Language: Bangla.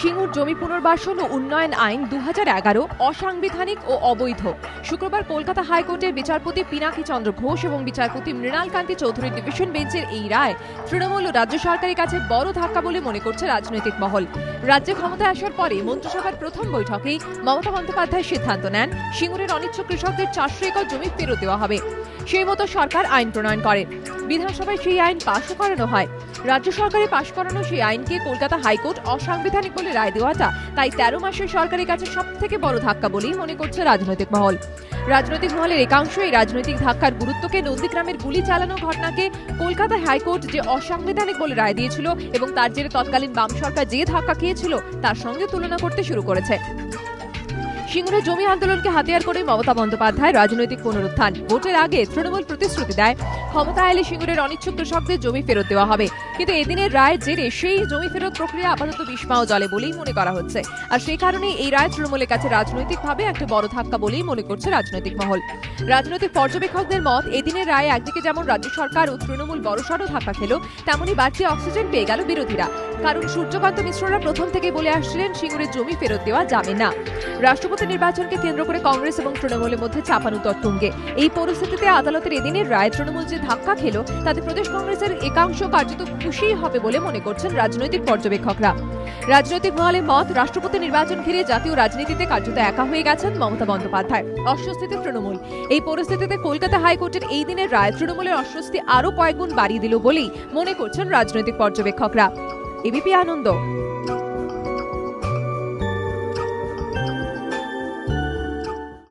সিঙ্গুর জমি পুনর্বাসন ও উন্নয়ন আইন 2011 অসাংবিধানিক ও অবৈধ। শুক্রবার কলকাতা হাইকোর্টের বিচারপতি পিনাকি চন্দ্র ঘোষ এবং বিচারপতি মৃণাল কান্তি চৌধুরীর ডিভিশন বেঞ্চের এই রায় তৃণমূল ও রাজ্য সরকারের কাছে বড় ধাক্কা বলে মনে করছে রাজনৈতিক মহল। রাজ্যে ক্ষমতায় আসার পরে মন্ত্রিসভার প্রথম বৈঠকেই মমতা বন্দ্যোপাধ্যায় সিদ্ধান্ত নেন সিঙ্গুরের অনিচ্ছুক কৃষকদের 400 একর জমি ফেরত দেওয়া হবে। সেই মতো সরকার আইন প্রণয়ন করে, বিধানসভায় সেই আইন পাশও করানো হয়। রাজ্য সরকারের পাশ করানো সেই আইনকে কলকাতা হাইকোর্ট অসাংবিধানিক বলে রায় দেওয়াটা তাই 13 মাসের সরকারের কাছে সবথেকে বড় ধাক্কা বলেই মনে করছে রাজনৈতিক মহল। রাজনৈতিক মহলের একাংশ এই রাজনৈতিক ধাক্কার গুরুত্বকে নন্দীগ্রামের গুলি চালানো ঘটনাকে কলকাতা হাইকোর্ট যে অসাংবিধানিক বলে রায় দিয়েছিল এবং তার জেরে তৎকালীন বাম সরকার যে ধাক্কা খেয়েছিল তার সঙ্গে তুলনা করতে শুরু করেছে। সিঙ্গুরের জমি আন্দোলনকে হাতিয়ার করে মমতা বন্দ্যোপাধ্যায় রাজনৈতিক পুনরুত্থান। ভোটের আগে তৃণমূল প্রতিশ্রুতি দেয় ক্ষমতা এলে সিঙ্গুরের অনিচ্ছুক কৃষকদের জমি ফেরত দেওয়া হবে, কিন্তু এদিনের রায়ের জেরে সেই জমি ফেরত প্রক্রিয়া আপাতত বিস্মাও জলে বলেই মনে করা হচ্ছে। আর সেই কারণেই এই রায় তৃণমূলের কাছে রাজনৈতিকভাবে একটা বড় ধাক্কা বলেই মনে করছে রাজনৈতিক মহল। রাজনৈতিক পর্যবেক্ষকদের মত, এদিনের রায়ে একদিকে যেমন রাজ্য সরকার ও তৃণমূল বড়সড় ধাক্কা খেল, তেমনই বাড়তি অক্সিজেন পেয়ে গেল বিরোধীরা। কারণ সূর্যকান্ত মিশ্ররা প্রথম থেকে বলে আসছিলেন সিঙ্গুরের জমি ফেরত দেওয়া যাবে না। রাষ্ট্রপতি নির্বাচনকে কেন্দ্র করে কংগ্রেস এবং তৃণমূলের মধ্যে চাপানুতর তুঙ্গে। এই পরিস্থিতিতে আদালতের এদিনের রায় তৃণমূল যে ধাক্কা খেল তাতে প্রদেশ কংগ্রেসের একাংশ কার্যত খুশি হবে বলে মনে করছেন রাজনৈতিক পর্যবেক্ষকরা। রাজনৈতিক মহলের মত, রাষ্ট্রপতি নির্বাচন ঘিরে জাতীয় রাজনীতিতে কার্যত একা হয়ে গেছেন মমতা বন্দ্যোপাধ্যায়। অস্বস্তিতে তৃণমূল। এই পরিস্থিতিতে কলকাতা হাইকোর্টের এই দিনের রায় তৃণমূলের অস্বস্তি আরো কয়েক গুণ বাড়িয়ে দিল বলেই মনে করছেন রাজনৈতিক পর্যবেক্ষকরা। এবিপি আনন্দ।